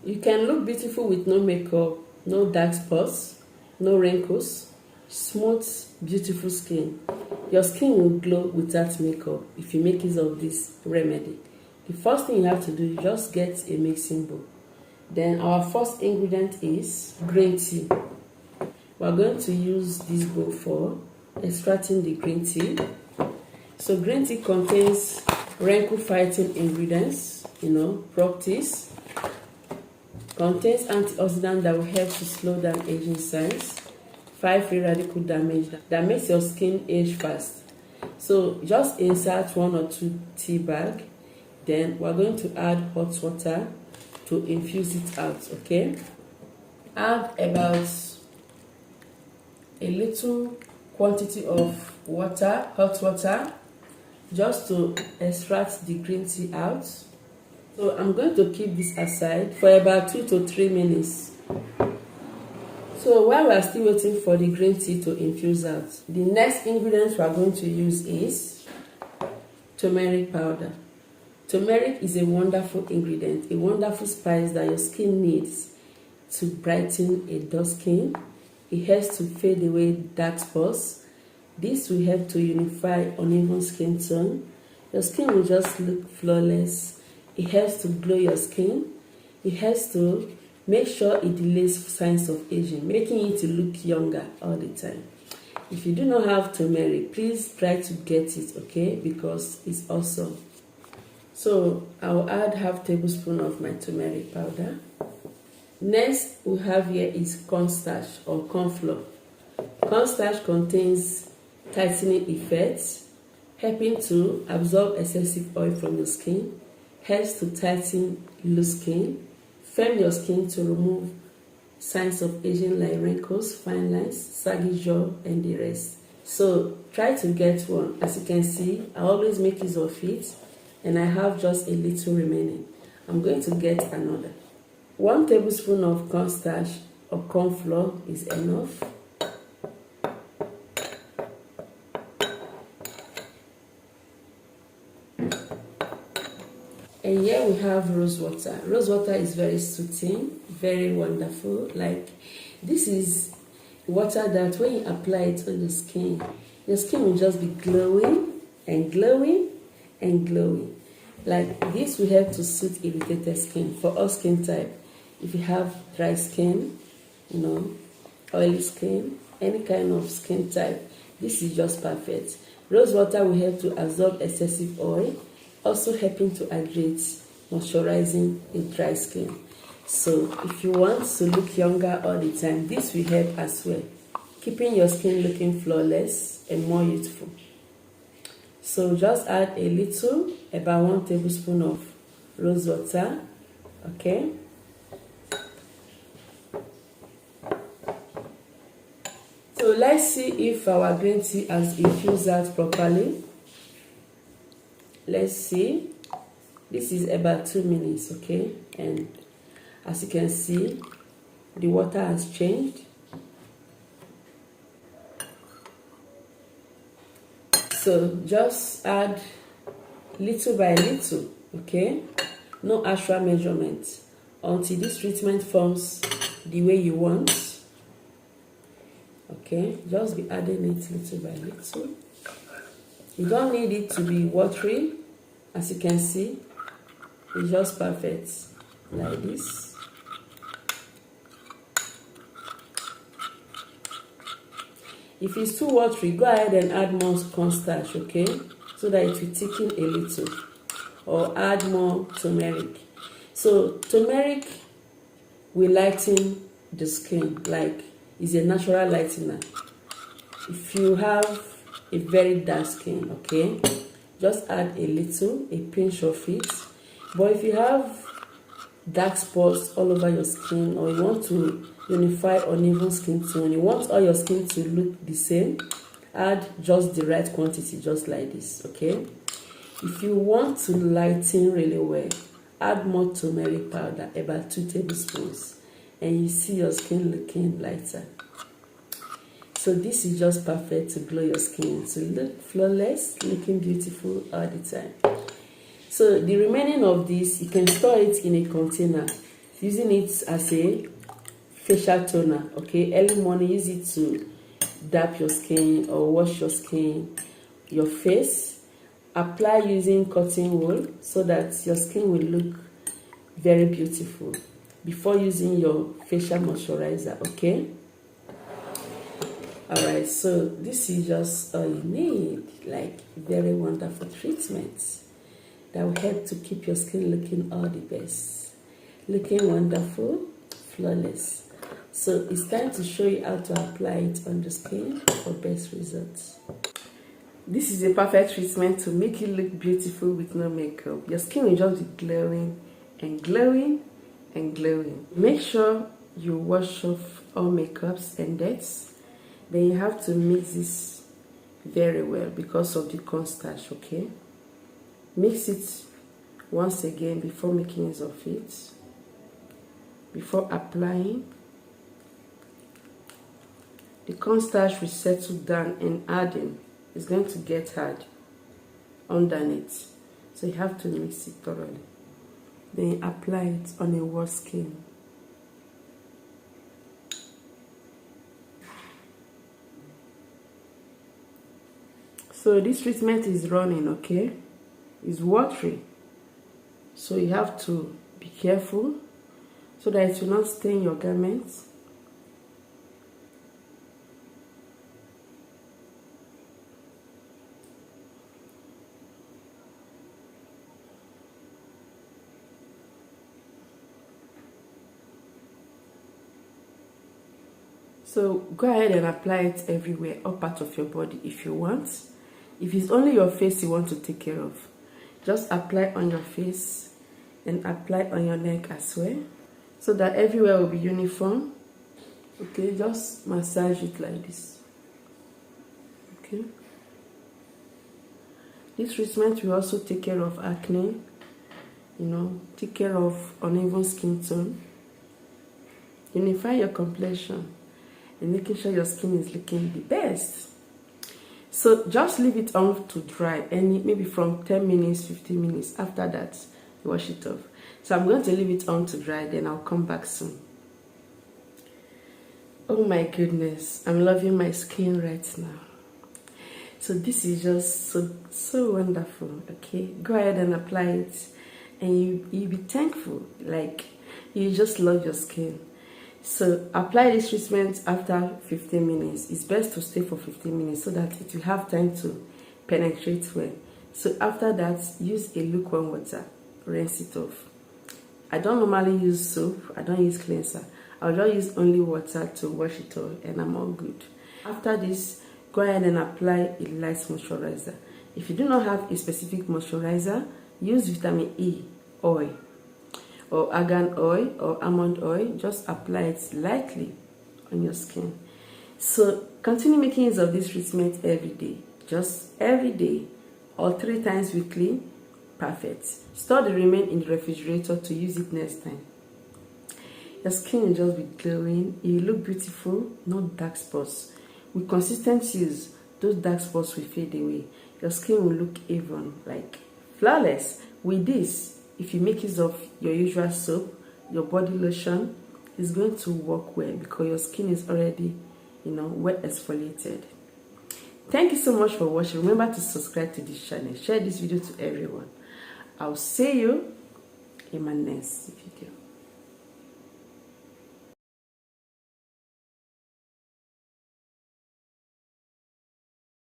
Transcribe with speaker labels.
Speaker 1: You can look beautiful with no makeup, no dark spots, no wrinkles, smooth, beautiful skin. Your skin will glow without makeup if you make use of this remedy. The first thing you have to do is just get a mixing bowl. Then our first ingredient is green tea. We are going to use this bowl for extracting the green tea. So green tea contains wrinkle fighting ingredients, properties. Contains antioxidants that will help to slow down aging signs. 5 free radical damage that makes your skin age fast. So just insert 1 or 2 tea bag. Then we're going to add hot water to infuse it out, okay? Add about a little quantity of water, hot water, just to extract the green tea out. So I'm going to keep this aside for about 2 to 3 minutes. So while we are still waiting for the green tea to infuse out, the next ingredient we are going to use is turmeric powder. Turmeric is a wonderful ingredient, a wonderful spice that your skin needs to brighten a dull skin. It helps to fade away dark spots. This will help to unify uneven skin tone. Your skin will just look flawless. It helps to glow your skin. It helps to make sure it delays signs of aging, making you to look younger all the time. If you do not have turmeric, please try to get it, okay? Because it's awesome. So I'll add half tablespoon of my turmeric powder. Next we have here is cornstarch or corn flour. Cornstarch contains tightening effects, helping to absorb excessive oil from your skin, helps to tighten loose skin, firm your skin to remove signs of aging like wrinkles, fine lines, saggy jaw, and the rest. So try to get one. As you can see, I always make use of it, and I have just a little remaining. I'm going to get another. 1 tablespoon of cornstarch or corn flour is enough. And here we have rose water. Rose water is very soothing, very wonderful. Like, this is water that when you apply it on the skin, your skin will just be glowing and glowing and glowing. Like, this will help to soothe irritated skin for all skin type. If you have dry skin, oily skin, any kind of skin type, this is just perfect. Rose water will help to absorb excessive oil, also helping to hydrate, moisturizing a dry skin. So if you want to look younger all the time, this will help as well, keeping your skin looking flawless and more youthful. So just add a little, about 1 tablespoon of rose water, okay? So let's see if our green tea has infused out properly. Let's see. This is about 2 minutes, okay? And as you can see, the water has changed. So just add little by little, okay? No actual measurement until this treatment forms the way you want. Okay, just be adding it little by little. You don't need it to be watery. As you can see, it's just perfect like this. If it's too watery, go ahead and add more cornstarch, okay, so that it will thicken a little, or add more turmeric. So turmeric will lighten the skin, like it's a natural lightener. If you have a very dark skin, okay, just add a little, a pinch of it. But if you have dark spots all over your skin, or you want to unify uneven skin tone, you want all your skin to look the same, add just the right quantity, just like this, okay? If you want to lighten really well, add more turmeric powder, about 2 tablespoons, and you see your skin looking lighter. So this is just perfect to glow your skin, to look flawless, looking beautiful all the time. So the remaining of this, you can store it in a container using it as a facial toner. Okay, early morning, use it to dap your skin or wash your skin, your face. Apply using cotton wool so that your skin will look very beautiful before using your facial moisturizer. Okay, all right, so this is just all you need, like very wonderful treatments that will help to keep your skin looking all the best, looking wonderful, flawless. So it's time to show you how to apply it on the skin for best results. This is a perfect treatment to make you look beautiful with no makeup. Your skin will just be glowing and glowing and glowing. Make sure you wash off all makeups and debts. Then you have to mix this very well because of the cornstarch. Okay, mix it once again before making use of it, before applying. The cornstarch will settle down, and adding is going to get hard underneath, so you have to mix it thoroughly. Then apply it on a raw skin. So this treatment is running, okay? It's watery, so you have to be careful so that it will not stain your garments. So go ahead and apply it everywhere, all part of your body if you want. If it's only your face you want to take care of, just apply on your face and apply on your neck as well, so that everywhere will be uniform. Okay, just massage it like this. Okay. This treatment will also take care of acne, take care of uneven skin tone, unify your complexion, and making sure your skin is looking the best. So just leave it on to dry, maybe from 10 minutes, 15 minutes. After that, wash it off. So I'm going to leave it on to dry, then I'll come back soon. Oh my goodness, I'm loving my skin right now. So this is just so wonderful. Okay, go ahead and apply it, and you'll be thankful, like you just love your skin. So apply this treatment after 15 minutes. It's best to stay for 15 minutes so that it will have time to penetrate well. So after that, use a lukewarm water, rinse it off. I don't normally use soap, I don't use cleanser. I'll just use only water to wash it off, and I'm all good. After this, go ahead and apply a light moisturizer. If you do not have a specific moisturizer, use vitamin E oil or argan oil or almond oil. Just apply it lightly on your skin. So continue making use of this treatment every day, just every day, or 3 times weekly. Perfect. Store the remain in the refrigerator to use it next time. Your skin will just be glowing. You look beautiful, no dark spots. With consistent use, those dark spots will fade away. Your skin will look even, like flawless. With this, if you make use of your usual soap, your body lotion is going to work well because your skin is already, well exfoliated. Thank you so much for watching. Remember to subscribe to this channel. Share this video to everyone. I'll see you in my next video.